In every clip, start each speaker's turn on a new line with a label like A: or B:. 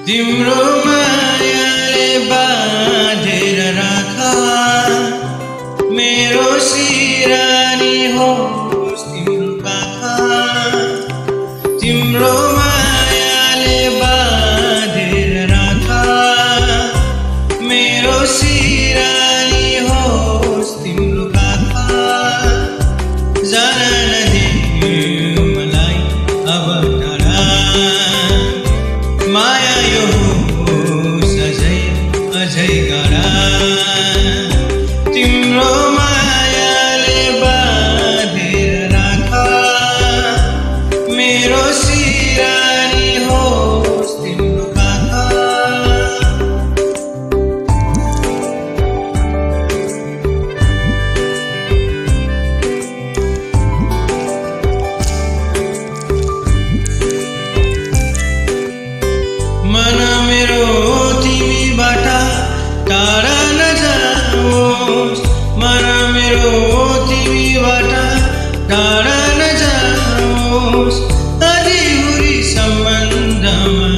A: तिम्रो मायाले बाँधेर राख मेरो सिरानी होस् तिम्रो पाखा तिम्रो मायाले बाँधेर राख मेरो सिरानी होस् तिम्रो पाखा जान नदिऊ मलाई अब टाढा माया यो होस् अझै गाढा तिम्रो मायाले बाँधेर राख मेरो सिरानी होस् तिम्रो पाखा मन मेरो तिमीबाट टाढा नजाओस् मन मेरो तिमीबाट टाढा नजाओस् अधुरी सम्बन्धमा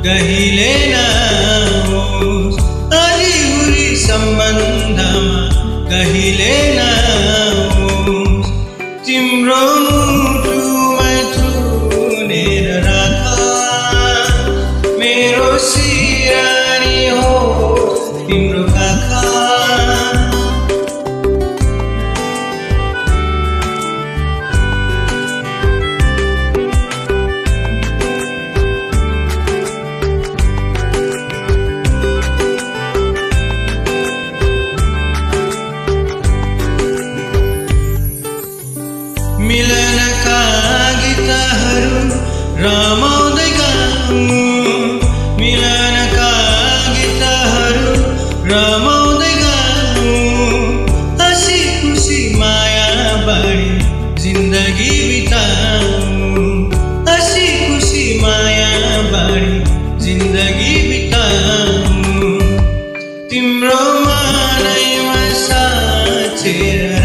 A: कहिले नहोस् अधुरी सम्बन्धमा कहिले नहोस् तिम्रो मुटुमा थुनेर राख मेरो सिरानी होस् तिम्रो पाखा मिलनका गीतहरू रमाउँदै गाउँ मिलनका गीतहरू रमाउँदै गाउँ हँसी खुसी माया बढी जिन्दगी बिताऊँ हँसी खुसी माया बढी जिन्दगी बिताऊँ तिम्रो मनैमा साँचेर